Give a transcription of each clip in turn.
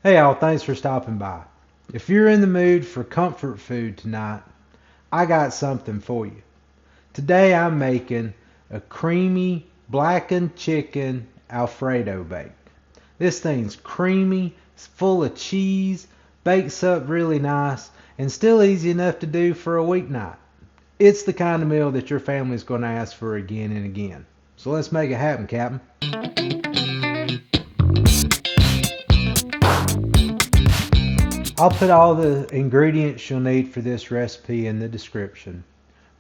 Hey all, thanks for stopping by. If you're in the mood for comfort food tonight, I got something for you. Today I'm making a creamy blackened chicken Alfredo bake. This thing's creamy, it's full of cheese, bakes up really nice, and still easy enough to do for a weeknight. It's the kind of meal that your family's going to ask for again and again. So let's make it happen, Captain. I'll put all the ingredients you'll need for this recipe in the description.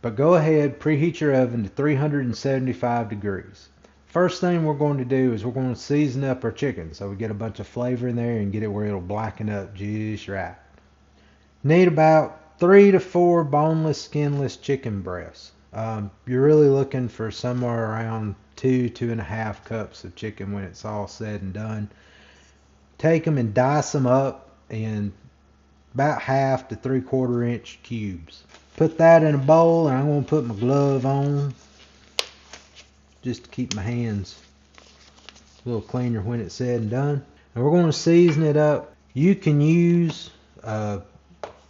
But go ahead, preheat your oven to 375 degrees. First thing we're going to do is we're going to season up our chicken so we get a bunch of flavor in there and get it where it'll blacken up just right. Need about 3 to 4 boneless, skinless chicken breasts. You're really looking for somewhere around 2.5 cups of chicken when it's all said and done. Take them and dice them up in about 1/2 to 3/4 inch cubes. Put that in a bowl, and I'm going to put my glove on just to keep my hands a little cleaner when it's said and done. And we're going to season it up. You can use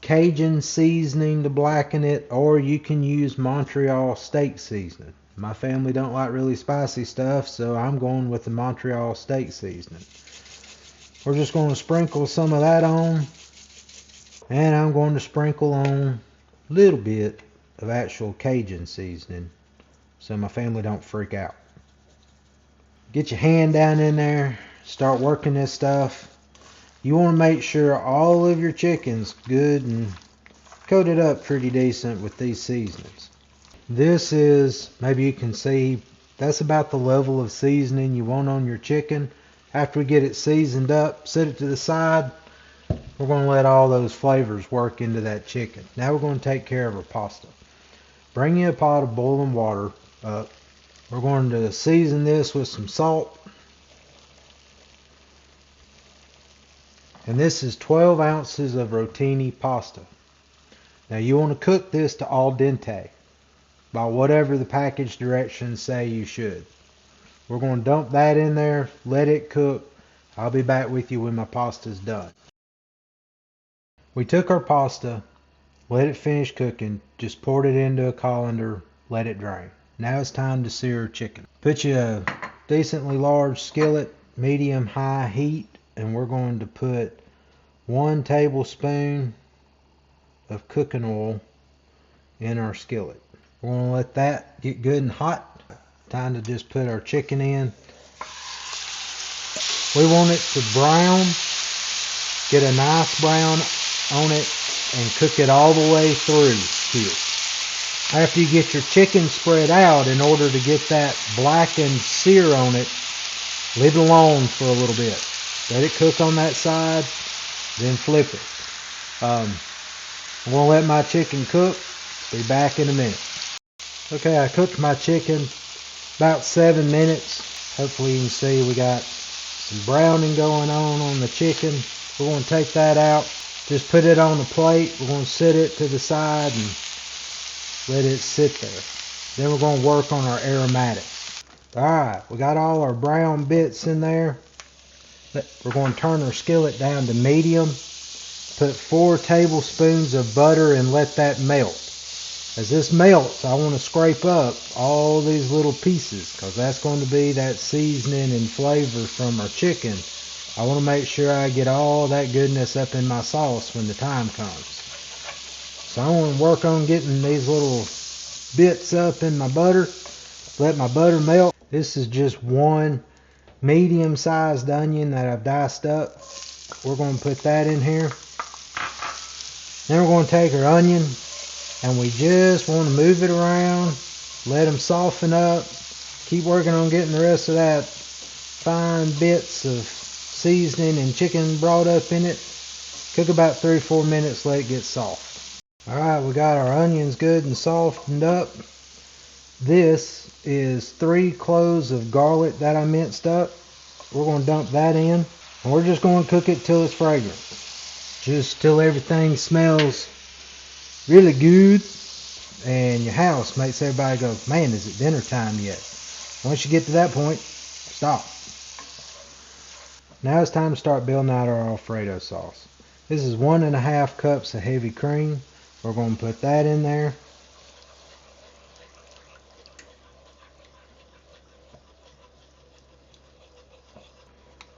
Cajun seasoning to blacken it, or you can use Montreal steak seasoning. My family don't like really spicy stuff, so I'm going with the Montreal steak seasoning. We're just going to sprinkle some of that on, and I'm going to sprinkle on a little bit of actual Cajun seasoning so my family don't freak out. Get your hand down in there, start working this stuff. You want to make sure all of your chicken's good and coated up pretty decent with these seasonings. This is, maybe you can see, that's about the level of seasoning you want on your chicken. After we get it seasoned up, set it to the side. We're going to let all those flavors work into that chicken. Now we're going to take care of our pasta. Bring you a pot of boiling water up. We're going to season this with some salt. And this is 12 ounces of rotini pasta. Now you want to cook this to al dente by whatever the package directions say you should. We're going to dump that in there, let it cook. I'll be back with you when my pasta's done. We took our pasta, let it finish cooking, just poured it into a colander, let it drain. Now it's time to sear our chicken. Put you a decently large skillet, medium-high heat, and we're going to put 1 tablespoon of cooking oil in our skillet. We're going to let that get good and hot. Time to just put our chicken in. We want it to brown, get a nice brown on it, and cook it all the way through here. After you get your chicken spread out, in order to get that blackened sear on it, leave it alone for a little bit. Let it cook on that side, then flip it. I'm going to let my chicken cook. Be back in a minute. Okay, I cooked my chicken about 7 minutes. Hopefully you can see we got some browning going on the chicken. We're going to take that out. Just put it on the plate. We're going to set it to the side and let it sit there. Then we're going to work on our aromatics. Alright, we got all our brown bits in there. We're going to turn our skillet down to medium. Put 4 tablespoons of butter and let that melt. As this melts, I want to scrape up all these little pieces because that's going to be that seasoning and flavor from our chicken. I want to make sure I get all that goodness up in my sauce when the time comes. So I want to work on getting these little bits up in my butter. Let my butter melt. This is just 1 medium-sized onion that I've diced up. We're going to put that in here. Then we're going to take our onion, and we just want to move it around, let them soften up, keep working on getting the rest of that fine bits of seasoning and chicken brought up in it. Cook about 3 or 4 minutes, let it get soft. Alright, we got our onions good and softened up. This is 3 cloves of garlic that I minced up. We're going to dump that in, and we're just going to cook it till it's fragrant. Just till everything smells really good, and your house makes everybody go, man, is it dinner time yet? Once you get to that point, stop. Now it's time to start building out our Alfredo sauce. This is 1.5 cups of heavy cream. We're going to put that in there.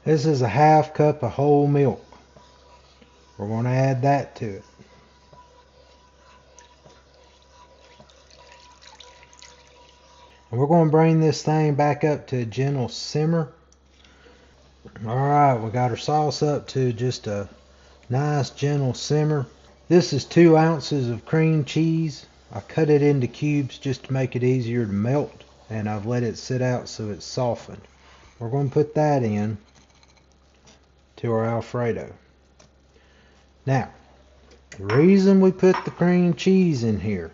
This is 1/2 cup of whole milk. We're going to add that to it. And we're going to bring this thing back up to a gentle simmer. Alright, we got our sauce up to just a nice gentle simmer. This is 2 ounces of cream cheese. I cut it into cubes just to make it easier to melt, and I've let it sit out so it's softened. We're going to put that in to our Alfredo. Now, the reason we put the cream cheese in here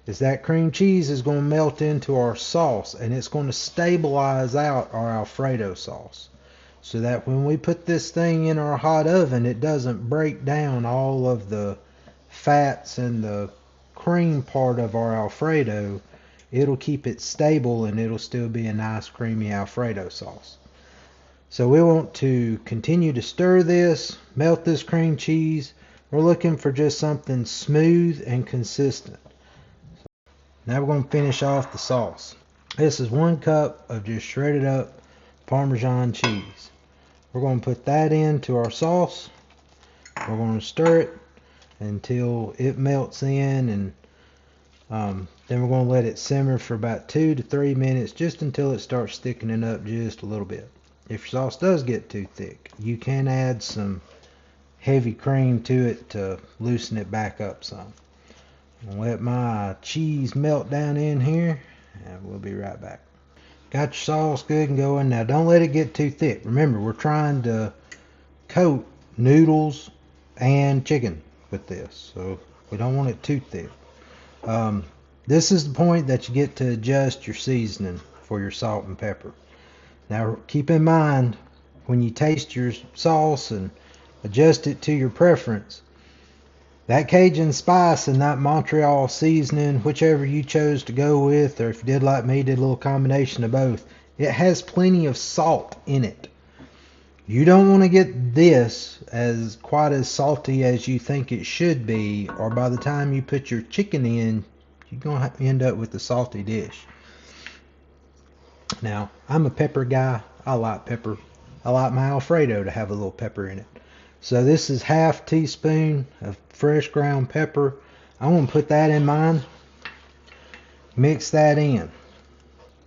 is that cream cheese is going to melt into our sauce, and it's going to stabilize out our Alfredo sauce, so that when we put this thing in our hot oven, it doesn't break down all of the fats and the cream part of our Alfredo. It'll keep it stable, and it'll still be a nice creamy Alfredo sauce. So we want to continue to stir this, melt this cream cheese. We're looking for just something smooth and consistent. Now we're going to finish off the sauce. This is 1 cup of just shredded up Parmesan cheese. We're going to put that into our sauce. We're going to stir it until it melts in, and then we're going to let it simmer for about 2 to 3 minutes, just until it starts thickening up just a little bit. If your sauce does get too thick, you can add some heavy cream to it to loosen it back up some. I'll let my cheese melt down in here, and we'll be right back. Got your sauce good and going. Now don't let it get too thick. Remember, we're trying to coat noodles and chicken with this, so we don't want it too thick. This is the point that you get to adjust your seasoning for your salt and pepper. Now keep in mind, when you taste your sauce and adjust it to your preference, that Cajun spice and that Montreal seasoning, whichever you chose to go with, or if you did like me, did a little combination of both, it has plenty of salt in it. You don't want to get this as quite as salty as you think it should be, or by the time you put your chicken in, you're going to end up with a salty dish. Now, I'm a pepper guy. I like pepper. I like my Alfredo to have a little pepper in it. So this is 1/2 teaspoon of fresh ground pepper. I'm going to put that in mine. Mix that in.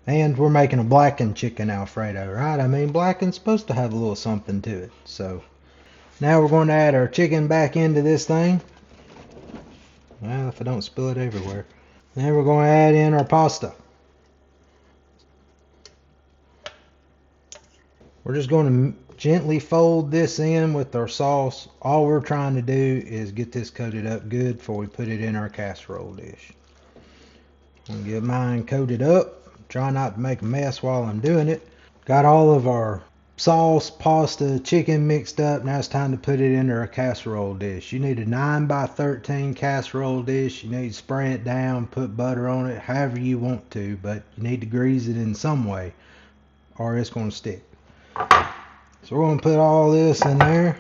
And we're making a blackened chicken Alfredo, right? I mean, blackened's supposed to have a little something to it. So now we're going to add our chicken back into this thing. Well, if I don't spill it everywhere. Then we're going to add in our pasta. We're just going to gently fold this in with our sauce. All we're trying to do is get this coated up good before we put it in our casserole dish. I'm going to get mine coated up. Try not to make a mess while I'm doing it. Got all of our sauce, pasta, chicken mixed up. Now it's time to put it into our casserole dish. You need a 9x13 casserole dish. You need to spray it down, put butter on it, however you want to, but you need to grease it in some way or it's going to stick. So we're going to put all this in there.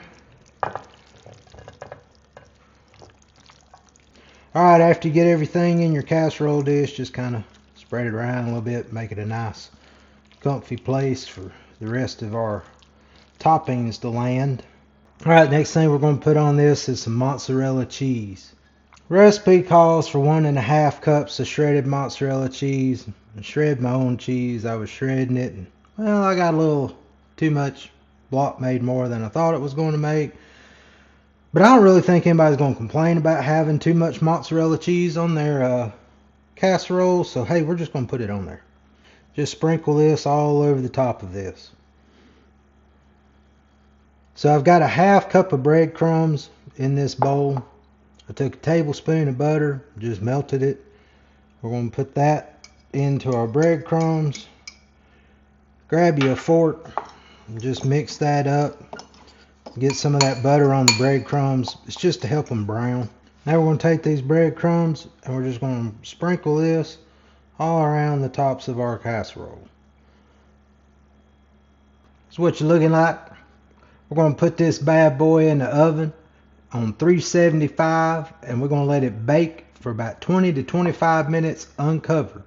Alright, after you get everything in your casserole dish, just kind of spread it around a little bit, make it a nice comfy place for the rest of our toppings to land. Alright, next thing we're going to put on this is some mozzarella cheese. Recipe calls for 1.5 cups of shredded mozzarella cheese. I shred my own cheese. I was shredding it, and well, I got a little too much block, made more than I thought it was going to make. But I don't really think anybody's going to complain about having too much mozzarella cheese on their casserole. So hey, we're just going to put it on there. Just sprinkle this all over the top of this. So I've got a 1/2 cup of breadcrumbs in this bowl. I took a tablespoon of butter, just melted it. We're going to put that into our breadcrumbs. Grab you a fork and just mix that up. Get some of that butter on the breadcrumbs. It's just to help them brown. Now we're going to take these breadcrumbs and we're just going to sprinkle this all around the tops of our casserole. That's what you're looking like We're going to put this bad boy in the oven on 375, and we're going to let it bake for about 20 to 25 minutes uncovered.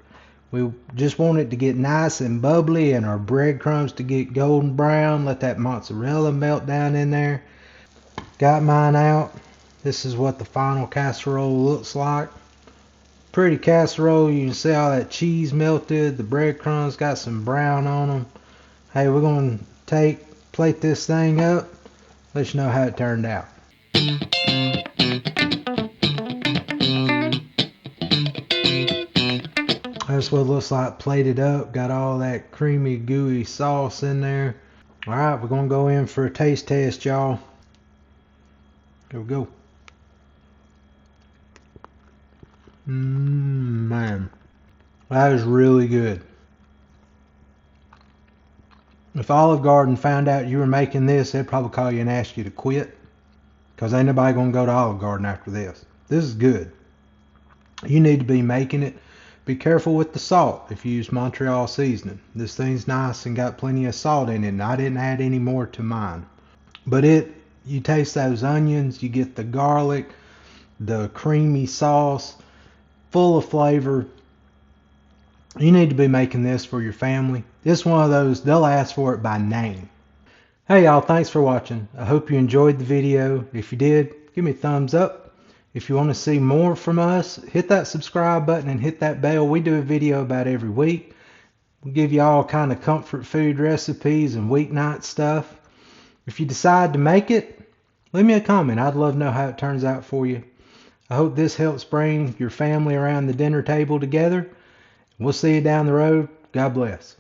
We just want it to get nice and bubbly and our breadcrumbs to get golden brown. Let that mozzarella melt down in there. Got mine out. This is what the final casserole looks like. Pretty casserole. You can see all that cheese melted. The breadcrumbs got some brown on them. Hey, we're going to plate this thing up. Let you know how it turned out. That's what it looks like plated up. Got all that creamy, gooey sauce in there. Alright, we're going to go in for a taste test, y'all. Here we go. Man. That is really good. If Olive Garden found out you were making this, they'd probably call you and ask you to quit. Because ain't nobody going to go to Olive Garden after this. This is good. You need to be making it. Be careful with the salt if you use Montreal seasoning. This thing's nice and got plenty of salt in it, and I didn't add any more to mine. But you taste those onions, you get the garlic, the creamy sauce, full of flavor. You need to be making this for your family. It's one of those, they'll ask for it by name. Hey y'all, thanks for watching. I hope you enjoyed the video. If you did, give me a thumbs up. If you want to see more from us, hit that subscribe button and hit that bell. We do a video about every week. We give you all kind of comfort food recipes and weeknight stuff. If you decide to make it, leave me a comment. I'd love to know how it turns out for you. I hope this helps bring your family around the dinner table together. We'll see you down the road. God bless.